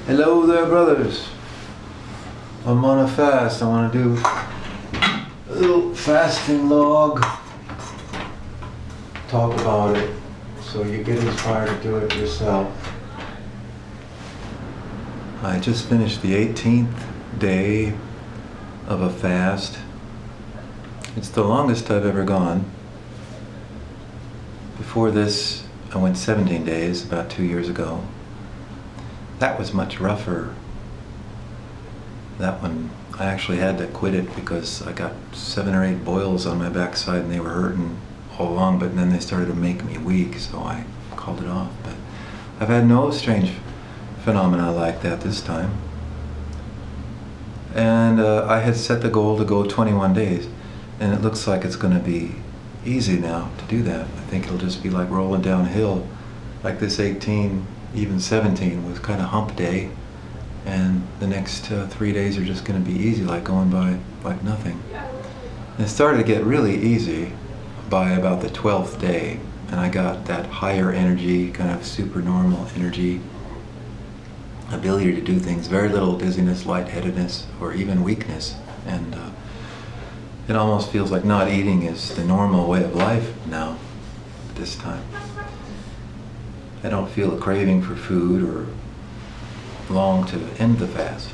Hello there, brothers. I'm on a fast. I want to do a little fasting log. Talk about it so you get inspired to do it yourself. I just finished the 18th day of a fast. It's the longest I've ever gone. Before this, I went 17 days about 2 years ago. That was much rougher. That one, I actually had to quit it because I got 7 or 8 boils on my backside and they were hurting all along, but then they started to make me weak, so I called it off. But I've had no strange phenomena like that this time. And I had set the goal to go 21 days, and it looks like it's going to be easy now to do that. I think it'll just be like rolling downhill, like this 18, even 17 was kind of hump day, and the next 3 days are just going to be easy, like going by like nothing. And it started to get really easy by about the 12th day, and I got that higher energy, kind of super normal energy, ability to do things, very little dizziness, lightheadedness, or even weakness. And it almost feels like not eating is the normal way of life now, at this time. I don't feel a craving for food or long to end the fast.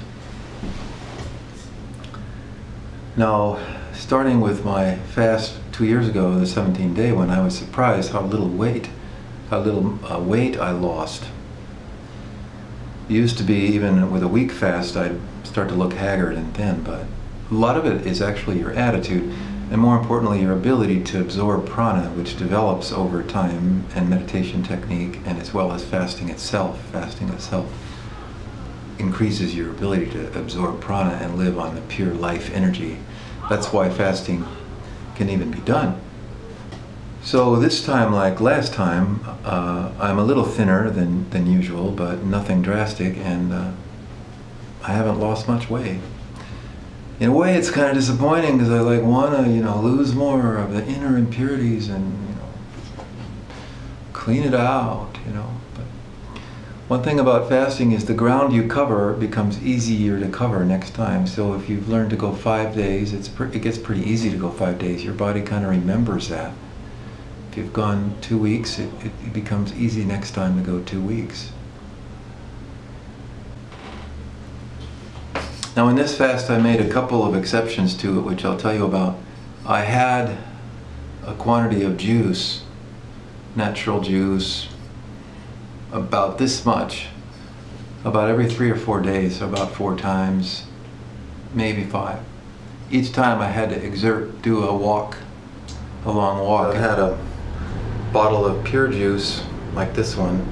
Now, starting with my fast 2 years ago, the 17th day, when I was surprised how little weight I lost. It used to be, even with a week fast, I'd start to look haggard and thin, but a lot of it is actually your attitude, and more importantly, your ability to absorb prana, which develops over time, and meditation technique, and as well as fasting itself. Fasting itself increases your ability to absorb prana and live on the pure life energy. That's why fasting can even be done. So this time, like last time, I'm a little thinner than usual, but nothing drastic, and I haven't lost much weight. In a way, it's kind of disappointing because I want to, lose more of the inner impurities and, clean it out, But one thing about fasting is the ground you cover becomes easier to cover next time. So if you've learned to go 5 days, it gets pretty easy to go 5 days. Your body kind of remembers that. If you've gone 2 weeks, it becomes easy next time to go 2 weeks. Now in this fast I made a couple of exceptions to it, which I'll tell you about. I had a quantity of juice, natural juice, about this much, about every 3 or 4 days, so about 4 times, maybe 5. Each time I had to do a walk, a long walk. I had a bottle of pure juice, like this one,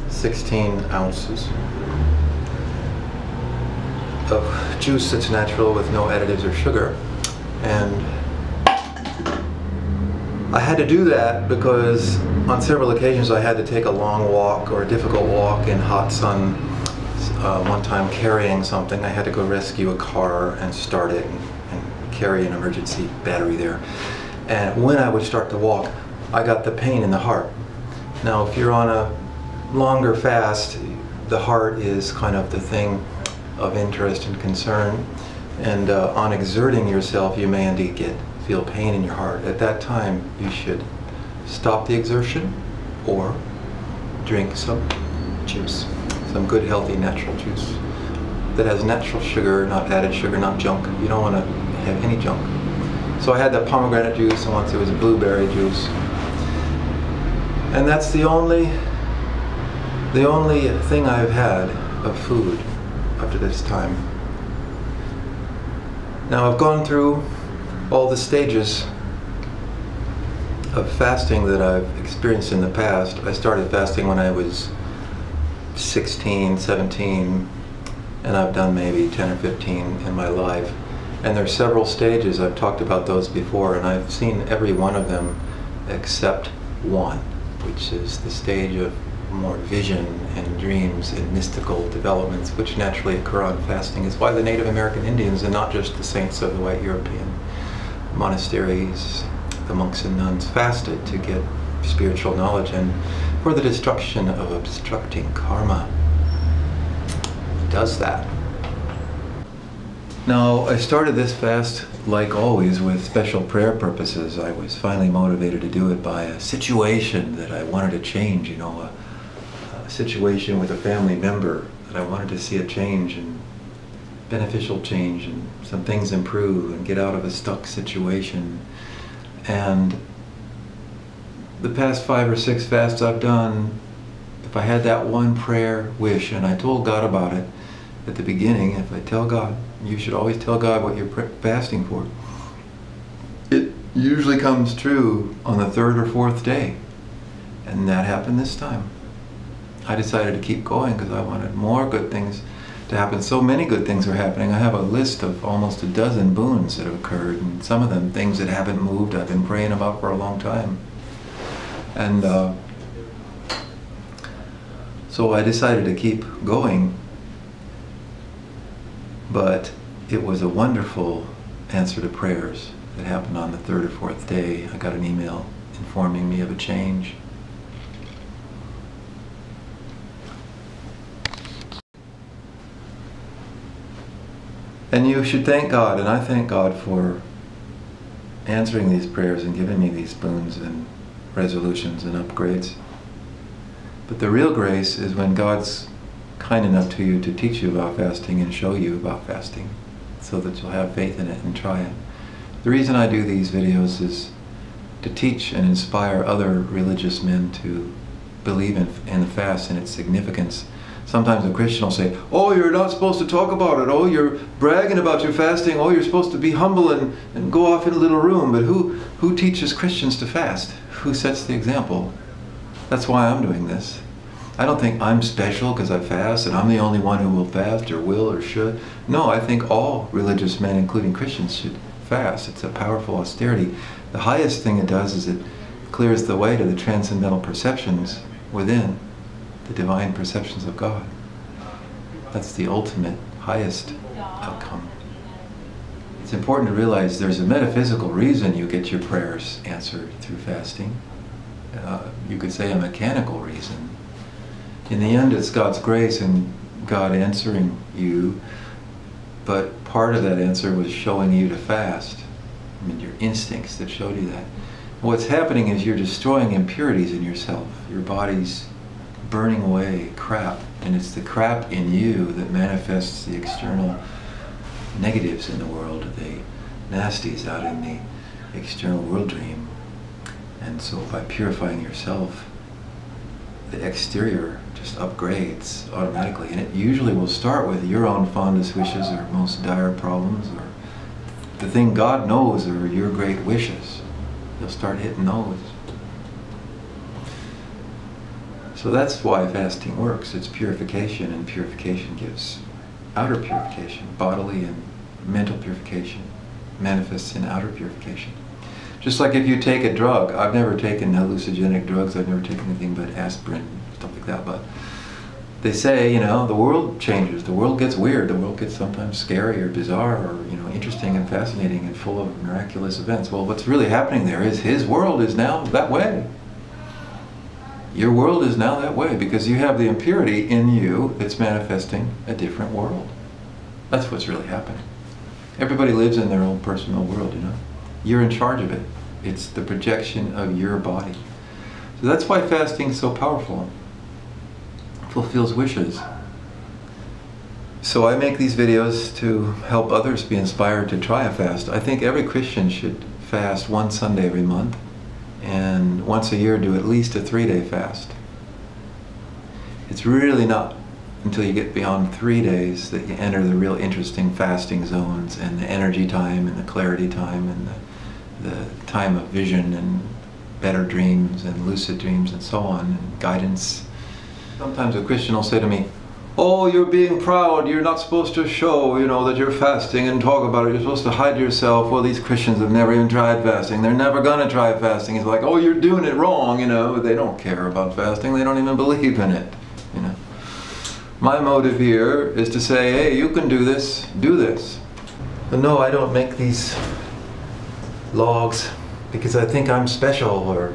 16 ounces. Of juice that's natural with no additives or sugar, and I had to do that because on several occasions I had to take a long walk or a difficult walk in hot sun. One time carrying something, I had to go rescue a car and start it and carry an emergency battery there. And when I would start to walk, I got the pain in the heart. Now if you're on a longer fast, the heart is kind of the thing of interest and concern, and on exerting yourself you may indeed feel pain in your heart. At that time you should stop the exertion or drink some juice, some good healthy natural juice that has natural sugar, not added sugar, not junk. You don't want to have any junk. So I had the pomegranate juice, and once it was a blueberry juice, and that's the only thing I've had of food up to this time. Now I've gone through all the stages of fasting that I've experienced in the past. I started fasting when I was 16, 17, and I've done maybe 10 or 15 in my life. And there's several stages. I've talked about those before, and I've seen every one of them except one, which is the stage of more vision and dreams and mystical developments, which naturally occur on fasting. Is why the Native American Indians, and not just the saints of the white European monasteries, the monks and nuns, fasted to get spiritual knowledge and for the destruction of obstructing karma. does that. Now, I started this fast, like always, with special prayer purposes. I was finally motivated to do it by a situation that I wanted to change, a situation with a family member that I wanted to see a change, and beneficial change, and some things improve and get out of a stuck situation. And the past 5 or 6 fasts I've done, if I had that one prayer wish, and I told God about it at the beginning, if I tell God, you should always tell God what you're fasting for, it usually comes true on the 3rd or 4th day. And that happened this time. I decided to keep going because I wanted more good things to happen. So many good things are happening. I have a list of almost a dozen boons that have occurred, and some of them things that haven't moved, I've been praying about for a long time. And so I decided to keep going. But it was a wonderful answer to prayers that happened on the 3rd or 4th day. I got an email informing me of a change. And you should thank God, and I thank God for answering these prayers and giving me these boons and resolutions and upgrades. But the real grace is when God's kind enough to you to teach you about fasting and show you about fasting so that you'll have faith in it and try it. The reason I do these videos is to teach and inspire other religious men to believe in the fast and its significance. Sometimes a Christian will say, oh, you're not supposed to talk about it. Oh, you're bragging about your fasting. Oh, you're supposed to be humble and go off in a little room. But who teaches Christians to fast? Who sets the example? That's why I'm doing this. I don't think I'm special because I fast and I'm the only one who will fast or will or should. No, I think all religious men, including Christians, should fast. It's a powerful austerity. The highest thing it does is it clears the way to the transcendental perceptions within, the divine perceptions of God. That's the ultimate, highest outcome. It's important to realize there's a metaphysical reason you get your prayers answered through fasting. You could say a mechanical reason. In the end, it's God's grace and God answering you, but part of that answer was showing you to fast. I mean, your instincts that showed you that. What's happening is you're destroying impurities in yourself. Your body's burning away crap, and it's the crap in you that manifests the external negatives in the world, the nasties out in the external world dream. And so by purifying yourself, the exterior just upgrades automatically, and it usually will start with your own fondest wishes or most dire problems, or the thing God knows are your great wishes. You'll start hitting those. So that's why fasting works. It's purification, and purification gives outer purification. Bodily and mental purification manifests in outer purification. Just like if you take a drug. I've never taken hallucinogenic drugs. I've never taken anything but aspirin, stuff like that. But they say, the world changes. The world gets weird. The world gets sometimes scary or bizarre or, interesting and fascinating and full of miraculous events. Well, what's really happening there is his world is now that way. Your world is now that way because you have the impurity in you that's manifesting a different world. That's what's really happening. Everybody lives in their own personal world, You're in charge of it. It's the projection of your body. So that's why fasting is so powerful. It fulfills wishes. So I make these videos to help others be inspired to try a fast. I think every Christian should fast one Sunday every month, and once a year do at least a 3-day fast. It's really not until you get beyond 3 days that you enter the real interesting fasting zones and the energy time and the clarity time and the time of vision and better dreams and lucid dreams and so on, and guidance. Sometimes a Christian will say to me, oh, you're being proud, you're not supposed to show, that you're fasting and talk about it, you're supposed to hide yourself. Well, these Christians have never even tried fasting, they're never gonna try fasting. It's like, oh, you're doing it wrong, but they don't care about fasting, they don't even believe in it, My motive here is to say, hey, you can do this, do this. But no, I don't make these logs because I think I'm special or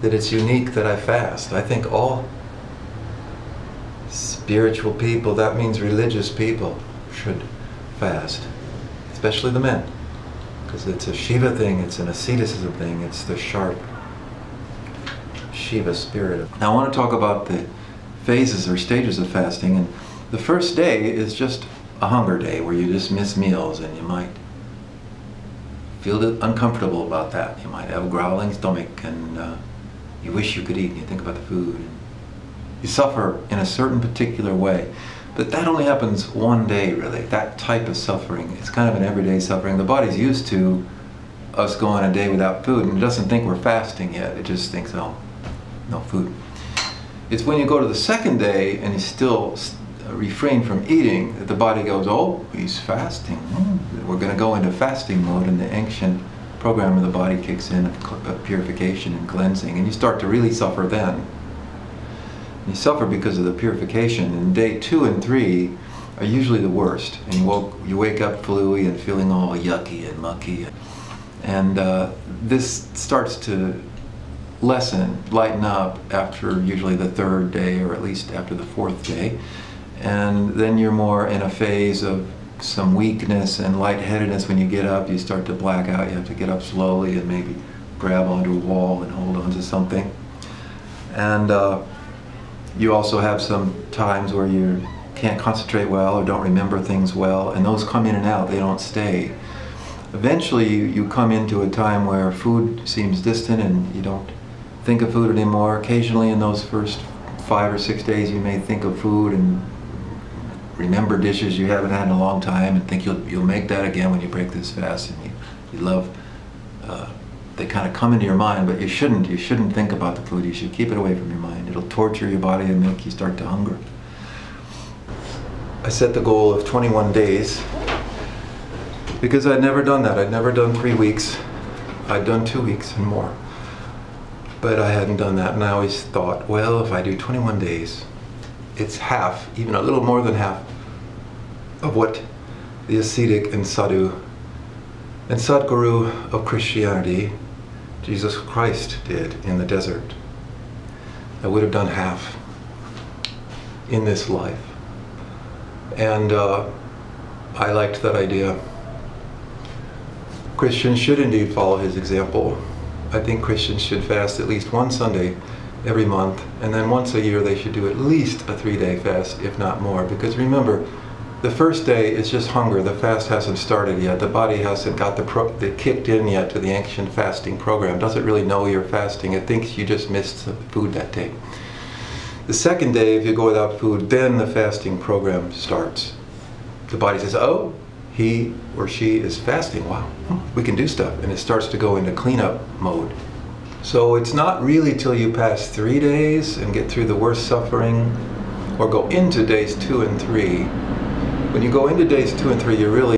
that it's unique that I fast. I think all spiritual people, that means religious people, should fast, especially the men, because it's a Shiva thing, it's an asceticism thing, it's the sharp Shiva spirit. Now I want to talk about the phases or stages of fasting, and the first day is just a hunger day where you just miss meals, and you might feel uncomfortable about that. You might have a growling stomach, and you wish you could eat, and you think about the food. You suffer in a certain particular way. But that only happens one day, really. That type of suffering. It's kind of an everyday suffering. The body's used to us going a day without food, and it doesn't think we're fasting yet. It just thinks, oh, no food. It's when you go to the second day and you still refrain from eating that the body goes, oh, he's fasting. We're going to go into fasting mode, and the ancient program of the body kicks in of purification and cleansing, and you start to really suffer then. You suffer because of the purification, and day 2 and 3 are usually the worst, and you wake up fluey and feeling all yucky and mucky, and this starts to lighten up after usually the 3rd day, or at least after the 4th day, and then you're more in a phase of some weakness and lightheadedness. When you get up, you start to black out. You have to get up slowly and maybe grab onto a wall and hold onto something, and you also have some times where you can't concentrate well or don't remember things well, and those come in and out, they don't stay. Eventually you come into a time where food seems distant and you don't think of food anymore. Occasionally in those first 5 or 6 days you may think of food and remember dishes you haven't had in a long time and think you'll make that again when you break this fast, and you love they kind of come into your mind, but you shouldn't think about the food. You should keep it away from your mind. It'll torture your body and make you start to hunger. I set the goal of 21 days because I'd never done that. I'd never done 3 weeks. I'd done 2 weeks and more, but I hadn't done that, and I always thought, well, if I do 21 days, it's half, even a little more than half, of what the ascetic and sadhu and Sadguru of Christianity, Jesus Christ, did in the desert. I would have done half in this life. And I liked that idea. Christians should indeed follow his example. I think Christians should fast at least one Sunday every month, and then once a year they should do at least a 3-day fast, if not more. Because remember, the first day is just hunger. The fast hasn't started yet. The body hasn't got the kicked in yet to the ancient fasting program. Doesn't really know you're fasting. It thinks you just missed the food that day. The second day, if you go without food, then the fasting program starts. The body says, oh, he or she is fasting. Wow, we can do stuff. And it starts to go into cleanup mode. So it's not really till you pass 3 days and get through the worst suffering, or go into days 2 and 3. When you go into days 2 and 3, you're really